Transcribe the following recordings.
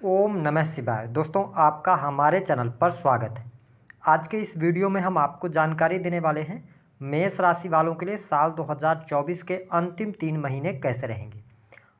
ओम नमः शिवाय। दोस्तों, आपका हमारे चैनल पर स्वागत है। आज के इस वीडियो में हम आपको जानकारी देने वाले हैं मेष राशि वालों के लिए साल 2024 के अंतिम 3 महीने कैसे रहेंगे।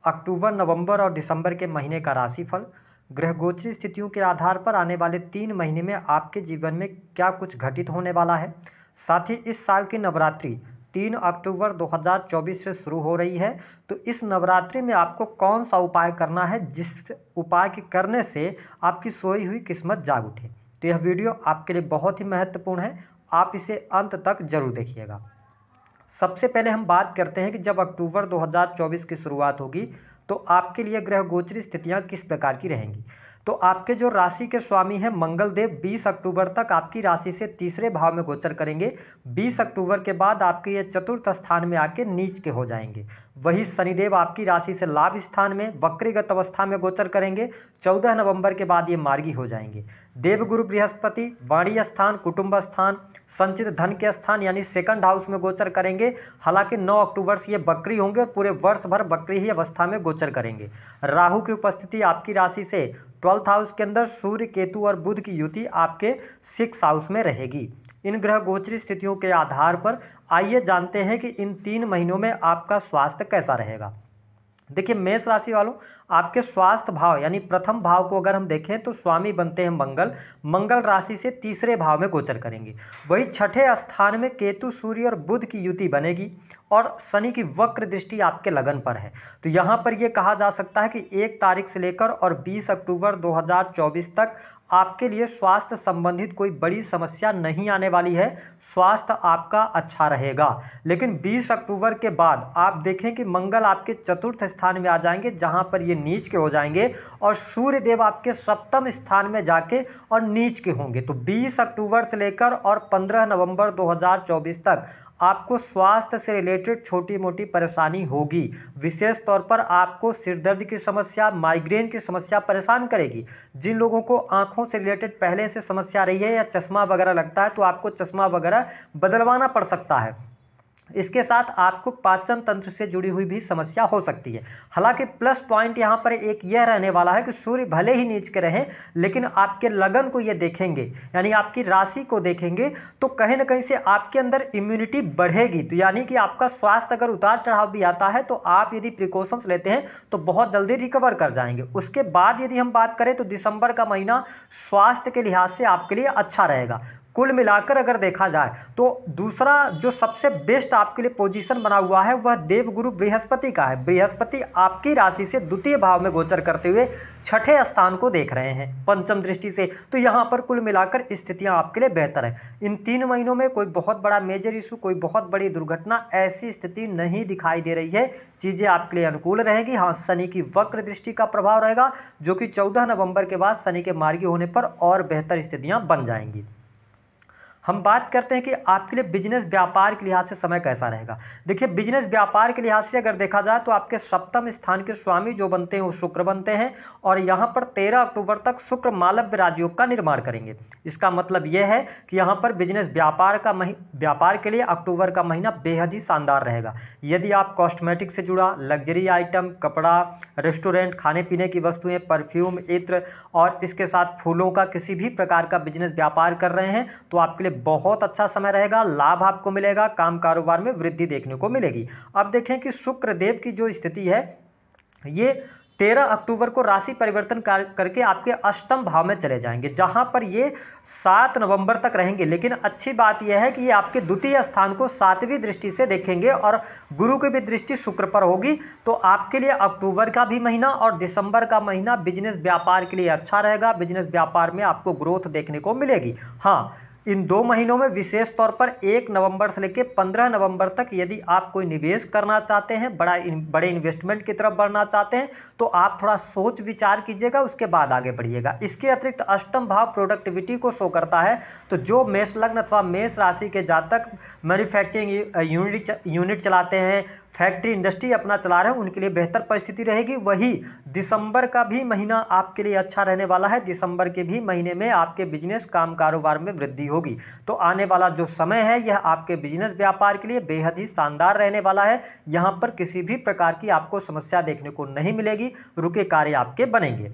अक्टूबर, नवंबर और दिसंबर के महीने का राशिफल, ग्रह गोचरी स्थितियों के आधार पर आने वाले 3 महीने में आपके जीवन में क्या कुछ घटित होने वाला है। साथ ही इस साल की नवरात्रि 3 अक्टूबर 2024 से शुरू हो रही है, तो इस नवरात्रि में आपको कौन सा उपाय करना है जिस उपाय के करने से आपकी सोई हुई किस्मत जाग उठे। तो यह वीडियो आपके लिए बहुत ही महत्वपूर्ण है, आप इसे अंत तक जरूर देखिएगा। सबसे पहले हम बात करते हैं कि जब अक्टूबर 2024 की शुरुआत होगी तो आपके लिए ग्रह गोचरी स्थितियां किस प्रकार की रहेंगी। तो आपके जो राशि के स्वामी हैं मंगल देव 20 अक्टूबर तक आपकी राशि से तीसरे भाव में गोचर करेंगे। 20 अक्टूबर के बाद आपके ये चतुर्थ स्थान में आके नीच के हो जाएंगे। वही शनिदेव आपकी राशि से लाभ स्थान में वक्रीगत अवस्था में गोचर करेंगे। 14 नवंबर के बाद ये मार्गी हो जाएंगे। देवगुरु बृहस्पति वाणी स्थान, कुटुंब स्थान, संचित धन के स्थान यानी सेकंड हाउस में गोचर करेंगे। हालांकि 9 अक्टूबर से ये बकरी होंगे और पूरे वर्ष भर बकरी ही अवस्था में गोचर करेंगे। राहु की उपस्थिति आपकी राशि से 12th हाउस के अंदर, सूर्य, केतु और बुध की युति आपके 6th हाउस में रहेगी। इन ग्रह गोचरी स्थितियों के आधार पर आइए जानते हैं कि इन 3 महीनों में आपका स्वास्थ्य कैसा रहेगा। देखिए मेष राशि वालों, आपके स्वास्थ्य भाव यानी प्रथम भाव को अगर हम देखें तो स्वामी बनते हैं मंगल। मंगल राशि से तीसरे भाव में गोचर करेंगे। वही छठे स्थान में केतु, सूर्य और बुध की युति बनेगी और शनि की वक्र दृष्टि आपके लगन पर है। तो यहां पर यह कहा जा सकता है कि 1 तारीख से लेकर और 20 अक्टूबर 2024 तक आपके लिए स्वास्थ्य संबंधित कोई बड़ी समस्या नहीं आने वाली है। स्वास्थ्य आपका अच्छा रहेगा। लेकिन 20 अक्टूबर के बाद आप देखें कि मंगल आपके चतुर्थ स्थान में आ जाएंगे, जहां पर ये नीच के हो जाएंगे और सूर्य देव आपके सप्तम स्थान में जाके और नीच के होंगे। तो 20 अक्टूबर से लेकर और 15 नवंबर 2024 तक आपको स्वास्थ्य से रिलेटेड छोटी मोटी परेशानी होगी। विशेष तौर पर आपको सिरदर्द की समस्या, माइग्रेन की समस्या परेशान करेगी। जिन लोगों को आंखों से रिलेटेड पहले से समस्या रही है या चश्मा वगैरह लगता है तो आपको चश्मा वगैरह बदलवाना पड़ सकता है। इसके साथ आपको पाचन तंत्र से जुड़ी हुई भी समस्या हो सकती है। हालांकि प्लस पॉइंट यहां पर एक यह रहने वाला है कि सूर्य भले ही नीच के रहें लेकिन आपके लगन को ये देखेंगे यानी आपकी राशि को देखेंगे तो कहीं ना कहीं से आपके अंदर इम्यूनिटी बढ़ेगी। तो यानी कि आपका स्वास्थ्य अगर उतार चढ़ाव भी आता है तो आप यदि प्रिकॉशंस लेते हैं तो बहुत जल्दी रिकवर कर जाएंगे। उसके बाद यदि हम बात करें तो दिसंबर का महीना स्वास्थ्य के लिहाज से आपके लिए अच्छा रहेगा। कुल मिलाकर अगर देखा जाए तो दूसरा जो सबसे बेस्ट आपके लिए पोजीशन बना हुआ है वह देवगुरु बृहस्पति का है। बृहस्पति आपकी राशि से द्वितीय भाव में गोचर करते हुए छठे स्थान को देख रहे हैं पंचम दृष्टि से। तो यहां पर कुल मिलाकर स्थितियां आपके लिए बेहतर है। इन 3 महीनों में कोई बहुत बड़ा मेजर इशू, कोई बहुत बड़ी दुर्घटना ऐसी स्थिति नहीं दिखाई दे रही है। चीजें आपके लिए अनुकूल रहेगी। हाँ, शनि की वक्र दृष्टि का प्रभाव रहेगा जो कि 14 नवंबर के बाद शनि के मार्गी होने पर और बेहतर स्थितियां बन जाएंगी। हम बात करते हैं कि आपके लिए बिजनेस व्यापार के लिहाज से समय कैसा रहेगा। देखिए बिजनेस व्यापार के लिहाज से अगर देखा जाए तो आपके सप्तम स्थान के स्वामी जो बनते हैं वो शुक्र बनते हैं और यहां पर 13 अक्टूबर तक शुक्र मालव्य राजयोग का निर्माण करेंगे। इसका मतलब यह है कि यहां पर बिजनेस व्यापार के लिए अक्टूबर का महीना बेहद ही शानदार रहेगा। यदि आप कॉस्मेटिक से जुड़ा लग्जरी आइटम, कपड़ा, रेस्टोरेंट, खाने पीने की वस्तुएं, परफ्यूम, इत्र और इसके साथ फूलों का किसी भी प्रकार का बिजनेस व्यापार कर रहे हैं तो आपके लिए बहुत अच्छा समय रहेगा। लाभ आपको मिलेगा, काम कारोबार में वृद्धि देखने को मिलेगी। अब देखें कि शुक्र देव की जो स्थिति है ये 13 अक्टूबर को राशि परिवर्तन करके आपके अष्टम भाव में चले जाएंगे, जहां पर ये 7 नवंबर तक रहेंगे। लेकिन अच्छी बात यह है कि ये आपके द्वितीय स्थान को 7वीं दृष्टि से देखेंगे और गुरु की भी दृष्टि शुक्र पर होगी। तो आपके लिए अक्टूबर का भी महीना और दिसंबर का महीना बिजनेस व्यापार के लिए अच्छा रहेगा। बिजनेस व्यापार में आपको ग्रोथ देखने को मिलेगी। हाँ, इन 2 महीनों में विशेष तौर पर 1 नवंबर से लेकर 15 नवंबर तक यदि आप कोई निवेश करना चाहते हैं, बड़े इन्वेस्टमेंट की तरफ बढ़ना चाहते हैं तो आप थोड़ा सोच विचार कीजिएगा, उसके बाद आगे बढ़िएगा। इसके अतिरिक्त अष्टम भाव प्रोडक्टिविटी को शो करता है। तो जो मेष लग्न अथवा मेष राशि के जातक मैन्युफैक्चरिंग यूनिट चलाते हैं, फैक्ट्री इंडस्ट्री अपना चला रहे हैं, उनके लिए बेहतर परिस्थिति रहेगी। वही दिसंबर का भी महीना आपके लिए अच्छा रहने वाला है। दिसंबर के भी महीने में आपके बिजनेस, काम कारोबार में वृद्धि होगी। तो आने वाला जो समय है यह आपके बिजनेस व्यापार के लिए बेहद ही शानदार रहने वाला है। यहां पर किसी भी प्रकार की आपको समस्या देखने को नहीं मिलेगी। रुके कार्य आपके बनेंगे।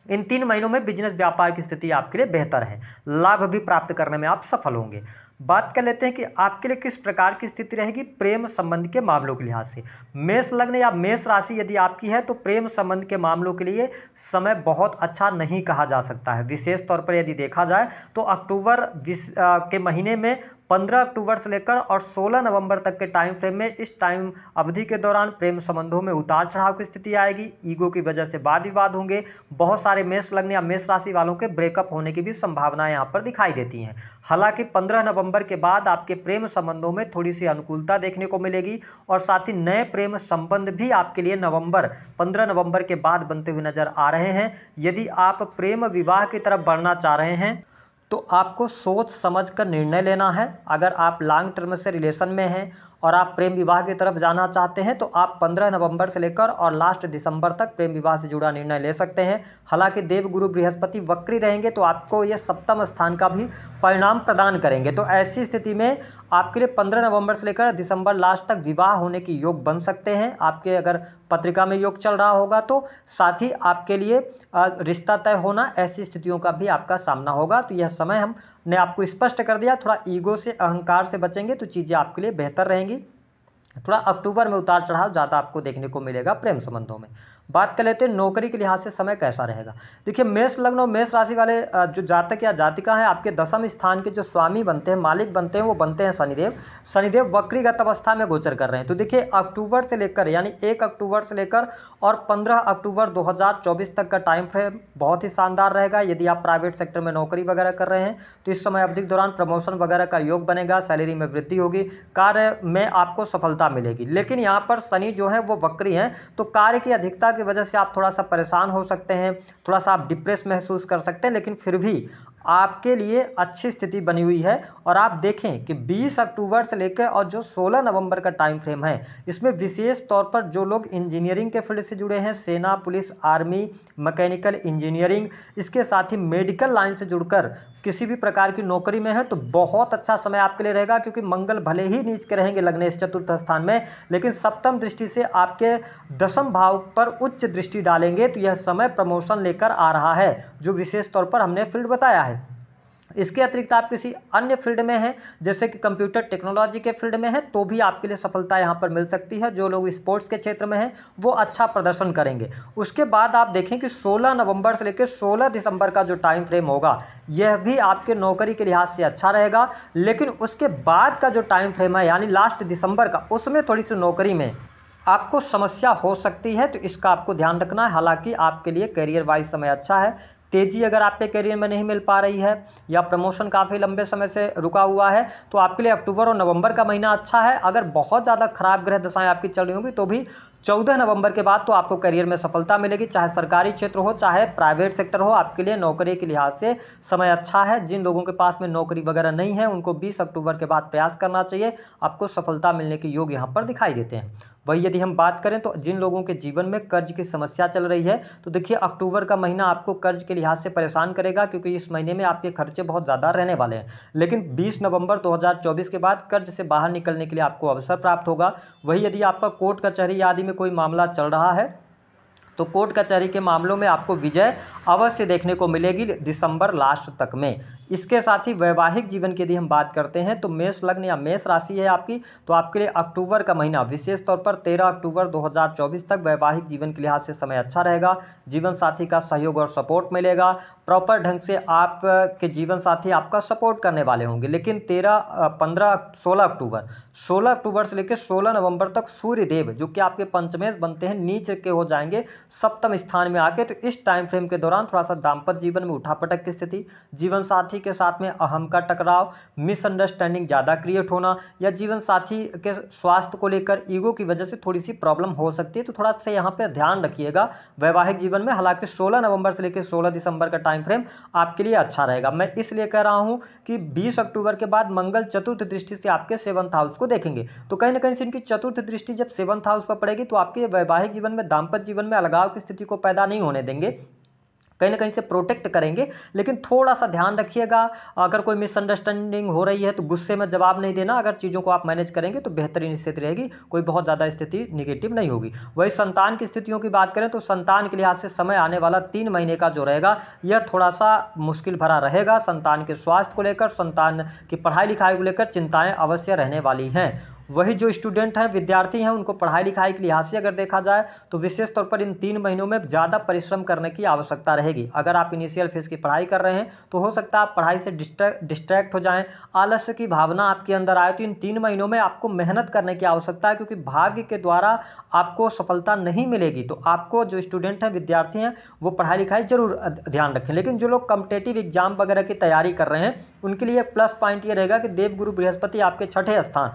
इन 3 महीनों में बिजनेस व्यापार की स्थिति आपके लिए बेहतर है, लाभ भी प्राप्त करने में आप सफल होंगे। बात कर लेते हैं कि आपके लिए किस प्रकार की स्थिति रहेगी प्रेम संबंध के मामलों के लिहाज से। मेष लग्न या मेष राशि यदि आपकी है तो प्रेम संबंध के मामलों के लिए समय बहुत अच्छा नहीं कहा जा सकता है। विशेष तौर पर यदि देखा जाए तो अक्टूबर के महीने में 15 अक्टूबर से लेकर और 16 नवंबर तक के टाइम फ्रेम में, इस टाइम अवधि के दौरान प्रेम संबंधों में उतार चढ़ाव की स्थिति आएगी। ईगो की वजह से वाद विवाद होंगे। बहुत सारे मेष लग्न या मेष राशि वालों के ब्रेकअप होने की भी संभावनाएं यहाँ पर दिखाई देती हैं। हालांकि 15 नवंबर के बाद आपके प्रेम संबंधों में थोड़ी सी अनुकूलता देखने को मिलेगी और साथ ही नए प्रेम संबंध भी आपके लिए 15 नवंबर के बाद बनते हुए नजर आ रहे हैं। यदि आप प्रेम विवाह की तरफ बढ़ना चाह रहे हैं तो आपको सोच समझ कर निर्णय लेना है। अगर आप लॉन्ग टर्म से रिलेशन में हैं और आप प्रेम विवाह की तरफ जाना चाहते हैं तो आप 15 नवंबर से लेकर और लास्ट दिसंबर तक प्रेम विवाह से जुड़ा निर्णय ले सकते हैं। हालांकि देवगुरु बृहस्पति वक्री रहेंगे तो आपको ये सप्तम स्थान का भी परिणाम प्रदान करेंगे। तो ऐसी स्थिति में आपके लिए 15 नवंबर से लेकर दिसंबर लास्ट तक विवाह होने की योग बन सकते हैं। आपके अगर पत्रिका में योग चल रहा होगा तो साथ ही आपके लिए रिश्ता तय होना, ऐसी स्थितियों का भी आपका सामना होगा। तो यह समय हमने आपको स्पष्ट कर दिया। थोड़ा ईगो से, अहंकार से बचेंगे तो चीज़ें आपके लिए बेहतर रहेंगी। थोड़ा अक्टूबर में उतार चढ़ाव ज़्यादा आपको देखने को मिलेगा प्रेम संबंधों में। बात कर लेते हैं नौकरी के लिहाज से समय कैसा रहेगा। देखिए मेष लग्न और मेष राशि वाले जो जातक या जातिका हैं, आपके दशम स्थान के जो स्वामी बनते हैं, मालिक बनते हैं, वो बनते हैं शनिदेव। शनिदेव वक्रीगत अवस्था में गोचर कर रहे हैं। तो देखिए अक्टूबर से लेकर यानी 1 अक्टूबर से लेकर और 15 अक्टूबर 2024 तक का टाइम फ्रेम बहुत ही शानदार रहेगा। यदि आप प्राइवेट सेक्टर में नौकरी वगैरह कर रहे हैं तो इस समय अवधि के दौरान प्रमोशन वगैरह का योग बनेगा, सैलरी में वृद्धि होगी, कार्य में आपको सफलता मिलेगी। लेकिन यहाँ पर शनि जो है वो वक्री हैं, तो कार्य की अधिकता की वजह से आप थोड़ा सा परेशान हो सकते हैं, थोड़ा सा आप डिप्रेस महसूस कर सकते हैं। लेकिन फिर भी आपके लिए अच्छी स्थिति बनी हुई है। और आप देखें कि 20 अक्टूबर से लेकर और जो 16 नवंबर का टाइम फ्रेम है, इसमें विशेष तौर पर जो लोग इंजीनियरिंग के फील्ड से जुड़े हैं, सेना, पुलिस, आर्मी, मैकेनिकल इंजीनियरिंग, इसके साथ ही मेडिकल लाइन से जुड़कर किसी भी प्रकार की नौकरी में है तो बहुत अच्छा समय आपके लिए रहेगा। क्योंकि मंगल भले ही नीच के रहेंगे लग्नेश चतुर्थ स्थान में, लेकिन सप्तम दृष्टि से आपके दशम भाव पर उच्च दृष्टि डालेंगे। तो यह समय प्रमोशन लेकर आ रहा है, जो विशेष तौर पर हमने फील्ड बताया है। इसके अतिरिक्त आप किसी अन्य फील्ड में हैं, जैसे कि कंप्यूटर टेक्नोलॉजी के फील्ड में हैं, तो भी आपके लिए सफलता यहां पर मिल सकती है। जो लोग स्पोर्ट्स के क्षेत्र में हैं वो अच्छा प्रदर्शन करेंगे। उसके बाद आप देखें कि 16 नवंबर से लेकर 16 दिसंबर का जो टाइम फ्रेम होगा, यह भी आपके नौकरी के लिहाज से अच्छा रहेगा। लेकिन उसके बाद का जो टाइम फ्रेम है यानी लास्ट दिसंबर का, उसमें थोड़ी सी नौकरी में आपको समस्या हो सकती है, तो इसका आपको ध्यान रखना है। हालांकि आपके लिए करियर वाइज समय अच्छा है। तेजी अगर आपके करियर में नहीं मिल पा रही है या प्रमोशन काफ़ी लंबे समय से रुका हुआ है तो आपके लिए अक्टूबर और नवंबर का महीना अच्छा है। अगर बहुत ज़्यादा खराब ग्रह दशाएं आपकी चल रही होंगी तो भी 14 नवंबर के बाद तो आपको करियर में सफलता मिलेगी। चाहे सरकारी क्षेत्र हो चाहे प्राइवेट सेक्टर हो, आपके लिए नौकरी के लिहाज से समय अच्छा है। जिन लोगों के पास में नौकरी वगैरह नहीं है उनको 20 अक्टूबर के बाद प्रयास करना चाहिए, आपको सफलता मिलने के योग यहाँ पर दिखाई देते हैं। वही यदि हम बात करें तो जिन लोगों के जीवन में कर्ज की समस्या चल रही है, तो देखिए अक्टूबर का महीना आपको कर्ज के लिहाज से परेशान करेगा, क्योंकि इस महीने में आपके खर्चे बहुत ज़्यादा रहने वाले हैं। लेकिन 20 नवंबर 2024 के बाद कर्ज से बाहर निकलने के लिए आपको अवसर प्राप्त होगा। वही यदि आपका कोर्ट कचहरी आदि में कोई मामला चल रहा है तो कोर्ट कचहरी के मामलों में आपको विजय अवश्य देखने को मिलेगी दिसंबर लास्ट तक में। इसके साथ ही वैवाहिक जीवन की यदि हम बात करते हैं तो मेष लग्न या मेष राशि है आपकी, तो आपके लिए अक्टूबर का महीना विशेष तौर पर 13 अक्टूबर 2024 तक वैवाहिक जीवन के लिहाज से समय अच्छा रहेगा। जीवन साथी का सहयोग और सपोर्ट मिलेगा। प्रॉपर ढंग से आपके जीवन साथी आपका सपोर्ट करने वाले होंगे। लेकिन 16 अक्टूबर से लेकर 16 नवंबर तक सूर्य देव जो कि आपके पंचमेश बनते हैं नीच के हो जाएंगे सप्तम स्थान में आके। तो इस टाइम फ्रेम के दौरान थोड़ा सा दाम्पत्य जीवन में उठापटक की स्थिति, जीवन साथी के साथ में अहम का टकराव, मिसअंडरस्टैंडिंग ज़्यादा क्रिएट होना या जीवन साथी के स्वास्थ्य को लेकर ईगो की वजह से थोड़ी सी प्रॉब्लम हो सकती है। तो थोड़ा सा यहाँ पे ध्यान रखिएगा वैवाहिक जीवन में। हालांकि 16 नवंबर से लेकर 16 दिसंबर का टाइम फ्रेम आपके लिए अच्छा रहेगा। मैं इसलिए कह रहा हूँ कि 20 अक्टूबर के बाद मंगल चतुर्थ दृष्टि से आपके 7th हाउस को देखेंगे, तो कहीं ना कहीं से इनकी चतुर्थ दृष्टि जब 7th हाउस पर पड़ेगी तो आपके वैवाहिक जीवन में, दाम्पत्य जीवन में अलगाव की स्थिति को पैदा नहीं होने देंगे। कहीं ना कहीं से प्रोटेक्ट करेंगे। लेकिन थोड़ा सा ध्यान रखिएगा, अगर कोई मिसअंडरस्टैंडिंग हो रही है तो गुस्से में जवाब नहीं देना। अगर चीज़ों को आप मैनेज करेंगे तो बेहतरीन स्थिति रहेगी, कोई बहुत ज़्यादा स्थिति निगेटिव नहीं होगी। वही संतान की स्थितियों की बात करें तो संतान के लिहाज से समय आने वाला 3 महीने का जो रहेगा यह थोड़ा सा मुश्किल भरा रहेगा। संतान के स्वास्थ्य को लेकर, संतान की पढ़ाई लिखाई को लेकर चिंताएं अवश्य रहने वाली हैं। वही जो स्टूडेंट हैं, विद्यार्थी हैं, उनको पढ़ाई लिखाई के लिहाज से अगर देखा जाए तो विशेष तौर पर इन 3 महीनों में ज़्यादा परिश्रम करने की आवश्यकता रहेगी। अगर आप इनिशियल फेज की पढ़ाई कर रहे हैं तो हो सकता है आप पढ़ाई से डिस्ट्रैक्ट हो जाएं, आलस्य की भावना आपके अंदर आए। तो इन 3 महीनों में आपको मेहनत करने की आवश्यकता है, क्योंकि भाग्य के द्वारा आपको सफलता नहीं मिलेगी। तो आपको जो स्टूडेंट हैं, विद्यार्थी हैं, वो पढ़ाई लिखाई जरूर ध्यान रखें। लेकिन जो लोग कॉम्पिटेटिव एग्जाम वगैरह की तैयारी कर रहे हैं उनके लिए प्लस पॉइंट ये रहेगा कि देवगुरु बृहस्पति आपके 6ठे स्थान,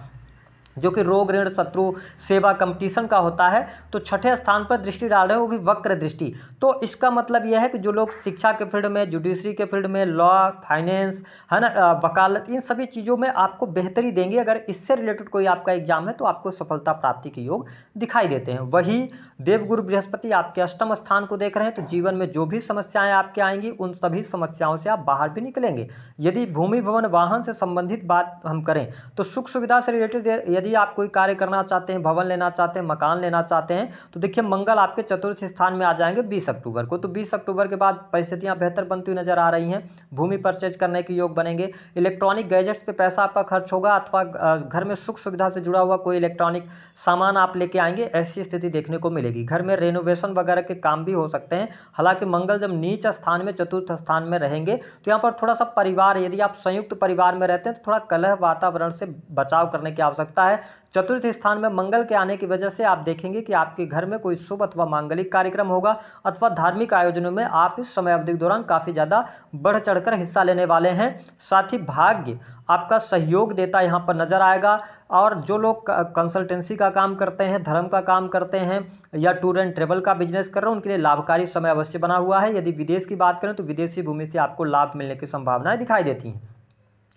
जो कि रोग ऋण शत्रु सेवा कंपटीशन का होता है, तो 6ठे स्थान पर दृष्टि डाल रहे हैं, वो भी वक्र दृष्टि। तो इसका मतलब यह है कि जो लोग शिक्षा के फील्ड में, जुडिशरी के फील्ड में, लॉ, फाइनेंस, है ना, वकालत, इन सभी चीज़ों में आपको बेहतरी देंगे। अगर इससे रिलेटेड कोई आपका एग्जाम है तो आपको सफलता प्राप्ति के योग दिखाई देते हैं। वही देवगुरु बृहस्पति आपके 8म स्थान को देख रहे हैं, तो जीवन में जो भी समस्याएं आपके आएंगी उन सभी समस्याओं से आप बाहर भी निकलेंगे। यदि भूमि भवन वाहन से संबंधित बात हम करें तो सुख सुविधा से रिलेटेड यदि आप कोई कार्य करना चाहते हैं, भवन लेना चाहते हैं, मकान लेना चाहते हैं, तो देखिए मंगल आपके 4th स्थान में आ जाएंगे 20 अक्टूबर को। तो 20 अक्टूबर के बाद परिस्थितियां बेहतर बनती हुई नजर आ रही हैं। भूमि परचेज करने के योग बनेंगे। इलेक्ट्रॉनिक गैजेट्स पे पैसा आपका खर्च होगा, अथवा घर में सुख सुविधा से जुड़ा हुआ कोई इलेक्ट्रॉनिक सामान आप लेके आएंगे, ऐसी स्थिति देखने को मिलेगी। घर में रेनोवेशन वगैरह के काम भी हो सकते हैं। हालांकि मंगल जब नीच स्थान में 4th स्थान में रहेंगे तो यहाँ पर थोड़ा सा परिवार, यदि आप संयुक्त परिवार में रहते हैं तो थोड़ा कलह वातावरण से बचाव करने की आवश्यकता है। 4th स्थान में मंगल के आने की वजह से आप देखेंगे कि आपके घर में कोई शुभ अथवा मांगलिक कार्यक्रम होगा, अथवा धार्मिक आयोजनों में आप इस समय अवधि के दौरान काफी ज्यादा बढ़ चढ़कर हिस्सा लेने वाले हैं। साथ ही भाग्य आपका सहयोग देता यहाँ पर नजर आएगा। और जो लोग कंसल्टेंसी का काम करते हैं, धर्म का काम करते हैं, या टूर एंड ट्रेवल का बिजनेस कर रहे हैं, उनके लिए लाभकारी समय अवश्य बना हुआ है। यदि विदेश की बात करें तो विदेशी भूमि से आपको लाभ मिलने की संभावनाएं दिखाई देती हैं।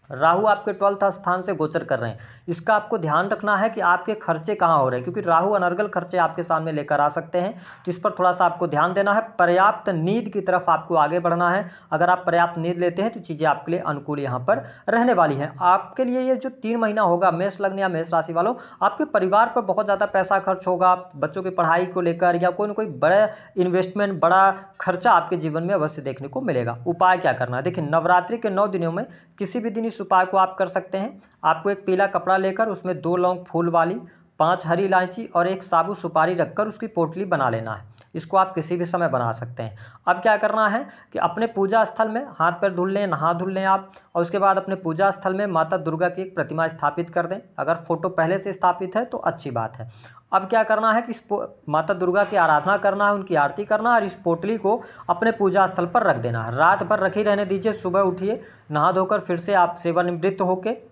राहु आपके 12th स्थान से गोचर कर रहे हैं। इसका आपको ध्यान रखना है कि आपके खर्चे कहाँ हो रहे हैं, क्योंकि राहु अनर्गल खर्चे आपके सामने लेकर आ सकते हैं। तो इस पर थोड़ा सा आपको ध्यान देना है। पर्याप्त नींद की तरफ आपको आगे बढ़ना है। अगर आप पर्याप्त नींद लेते हैं तो चीजें आपके लिए अनुकूल यहाँ पर रहने वाली हैं। आपके लिए ये जो 3 महीना होगा, मेष लग्न या मेष राशि वालों, आपके परिवार पर बहुत ज्यादा पैसा खर्च होगा। बच्चों की पढ़ाई को लेकर या कोई ना कोई बड़ा इन्वेस्टमेंट, बड़ा खर्चा आपके जीवन में अवश्य देखने को मिलेगा। उपाय क्या करना है, देखिए नवरात्रि के 9 दिनों में किसी भी दिन इस उपाय को आप कर सकते हैं। आपको एक पीला कपड़ा लेकर उसमें 2 लौंग फूल वाली, 5 हरी इलायची और 1 साबुत सुपारी रखकर उसकी पोटली बना लेना है। इसको आप किसी भी समय बना सकते हैं। अब क्या करना है कि अपने पूजा स्थल में हाथ पैर धुल लें, नहा धुल लें आप, और उसके बाद अपने पूजा स्थल में माता दुर्गा की एक प्रतिमा स्थापित कर दें। अगर फोटो पहले से स्थापित है तो अच्छी बात है। अब क्या करना है कि इस माता दुर्गा की आराधना करना है, उनकी आरती करना है, और इस पोटली को अपने पूजा स्थल पर रख देना है। रात भर रखी रहने दीजिए। सुबह उठिए, नहा धोकर फिर से आप सेवानिवृत्त होकर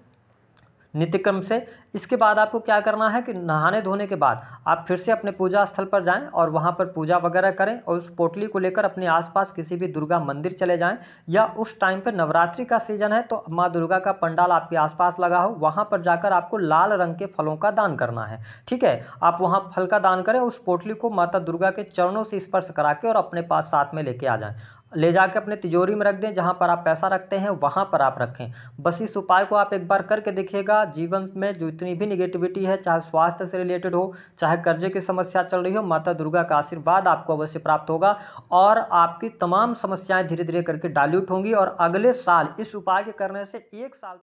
नित्य क्रम से, इसके बाद आपको क्या करना है कि नहाने धोने के बाद आप फिर से अपने पूजा स्थल पर जाएं और वहां पर पूजा वगैरह करें, और उस पोटली को लेकर अपने आसपास किसी भी दुर्गा मंदिर चले जाएं, या उस टाइम पर नवरात्रि का सीजन है तो माँ दुर्गा का पंडाल आपके आसपास लगा हो, वहां पर जाकर आपको लाल रंग के फलों का दान करना है। ठीक है, आप वहां फल का दान करें, उस पोटली को माता दुर्गा के चरणों से स्पर्श करा के और अपने पास साथ में लेके आ जाएं। ले जाकर अपने तिजोरी में रख दें, जहां पर आप पैसा रखते हैं वहां पर आप रखें। बस इस उपाय को आप एक बार करके देखिएगा। जीवन में जो इतनी भी निगेटिविटी है, चाहे स्वास्थ्य से रिलेटेड हो, चाहे कर्जे की समस्या चल रही हो, माता दुर्गा का आशीर्वाद आपको अवश्य प्राप्त होगा और आपकी तमाम समस्याएं धीरे धीरे करके डाइल्यूट होंगी। और अगले साल इस उपाय के करने से 1 साल